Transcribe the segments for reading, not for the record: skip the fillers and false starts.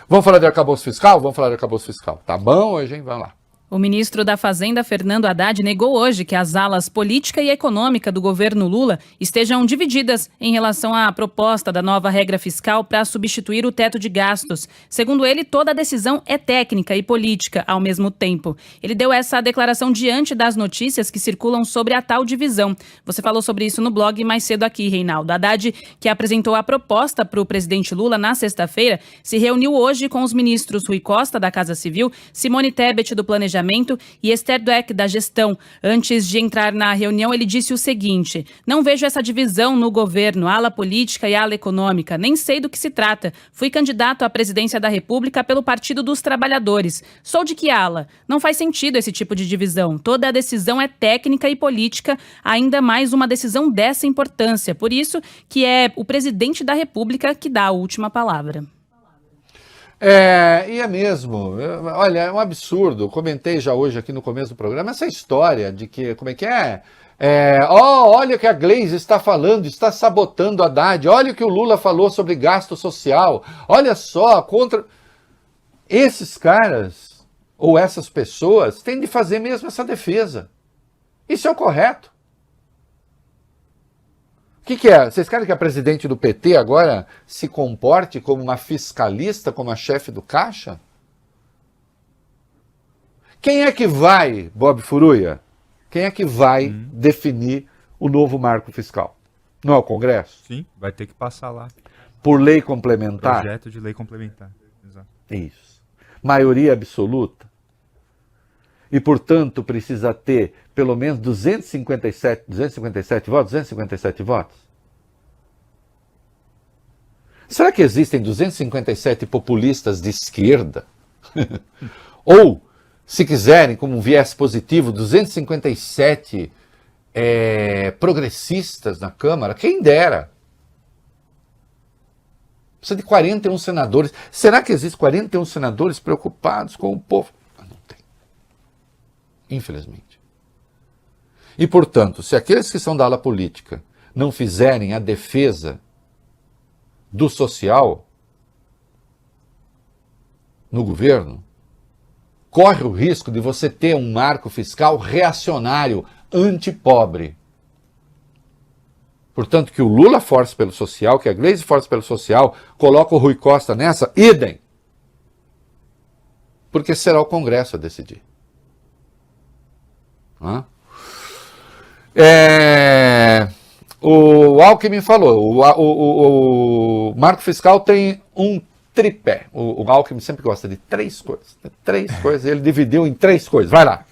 Vamos falar de arcabouço fiscal? Vamos falar de arcabouço fiscal. Tá bom hoje, hein? Vamos lá. O ministro da Fazenda, Fernando Haddad, negou hoje que as alas política e econômica do governo Lula estejam divididas em relação à proposta da nova regra fiscal para substituir o teto de gastos. Segundo ele, toda a decisão é técnica e política ao mesmo tempo. Ele deu essa declaração diante das notícias que circulam sobre a tal divisão. Você falou sobre isso no blog mais cedo aqui, Reinaldo. Haddad, que apresentou a proposta para o presidente Lula na sexta-feira, se reuniu hoje com os ministros Rui Costa, da Casa Civil, Simone Tebet, do Planejamento, e Esther Dweck, da Gestão. Antes de entrar na reunião, ele disse o seguinte: não vejo essa divisão no governo, ala política e ala econômica, nem sei do que se trata. Fui candidato à presidência da República pelo Partido dos Trabalhadores. Sou de que ala? Não faz sentido esse tipo de divisão. Toda a decisão é técnica e política, ainda mais uma decisão dessa importância. Por isso que é o presidente da República que dá a última palavra. E é mesmo. Olha, é um absurdo. Eu comentei já hoje aqui no começo do programa essa história de que, como é que é? Olha o que a Gleisi está falando, está sabotando a Haddad. Olha o que o Lula falou sobre gasto social. Olha só, contra... Esses caras, ou essas pessoas, têm de fazer mesmo essa defesa. Isso é o correto. O que é? Vocês querem que a presidente do PT agora se comporte como uma fiscalista, como a chefe do Caixa? Quem é que vai, Bob Furuia? Quem é que vai definir o novo marco fiscal? Não é o Congresso? Sim, vai ter que passar lá. Por lei complementar? Projeto de lei complementar, exato. Isso. Maioria absoluta. E, portanto, precisa ter pelo menos 257 votos? Será que existem 257 populistas de esquerda? Ou, se quiserem, como um viés positivo, 257 progressistas na Câmara? Quem dera. Precisa de 41 senadores. Será que existem 41 senadores preocupados com o povo? Não tem. Infelizmente. E, portanto, se aqueles que são da ala política não fizerem a defesa do social no governo, corre o risco de você ter um marco fiscal reacionário, antipobre. Portanto, que o Lula force pelo social, que a Gleisi force pelo social, coloca o Rui Costa nessa, idem. Porque será o Congresso a decidir. O Alckmin falou, o marco fiscal tem um tripé. O Alckmin sempre gosta de três coisas. Ele dividiu em três coisas. Vai lá.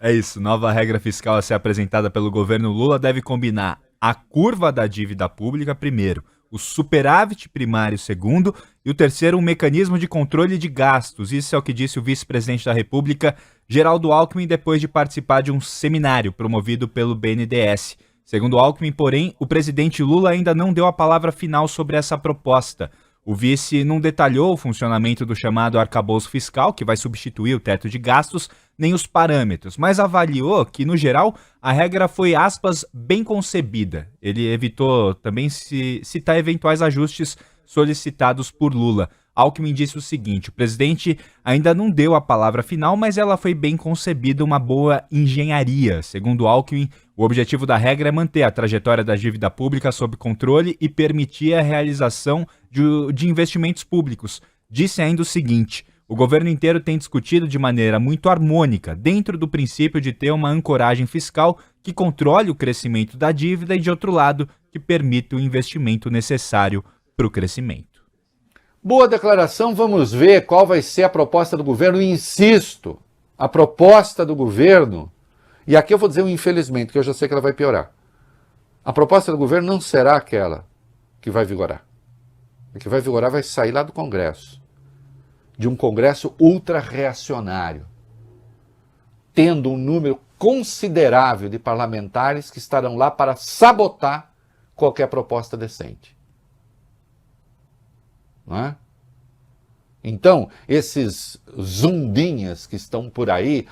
É isso, nova regra fiscal a ser apresentada pelo governo Lula deve combinar a curva da dívida pública primeiro, o superávit primário segundo e o terceiro um mecanismo de controle de gastos. Isso é o que disse o vice-presidente da República, Geraldo Alckmin, depois de participar de um seminário promovido pelo BNDES. Segundo Alckmin, porém, o presidente Lula ainda não deu a palavra final sobre essa proposta. O vice não detalhou o funcionamento do chamado arcabouço fiscal, que vai substituir o teto de gastos, nem os parâmetros, mas avaliou que, no geral, a regra foi, aspas, bem concebida. Ele evitou também citar eventuais ajustes solicitados por Lula. Alckmin disse o seguinte: o presidente ainda não deu a palavra final, mas ela foi bem concebida, uma boa engenharia. Segundo Alckmin, o objetivo da regra é manter a trajetória da dívida pública sob controle e permitir a realização de investimentos públicos. Disse ainda o seguinte: o governo inteiro tem discutido de maneira muito harmônica, dentro do princípio de ter uma ancoragem fiscal que controle o crescimento da dívida e, de outro lado, que permita o investimento necessário para o crescimento. Boa declaração, vamos ver qual vai ser a proposta do governo. E insisto, a proposta do governo, e aqui eu vou dizer um infelizmente, que eu já sei que ela vai piorar. A proposta do governo não será aquela que vai vigorar. A que vai vigorar vai sair lá do Congresso. De um Congresso ultra-reacionário, tendo um número considerável de parlamentares que estarão lá para sabotar qualquer proposta decente. Não é? Então, esses zundinhas que estão por aí,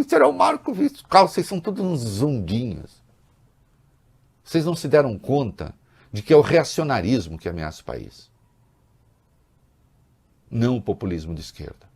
será o marco fiscal, vocês são todos uns zundinhas. Vocês não se deram conta de que é o reacionarismo que ameaça o país. não o populismo de esquerda.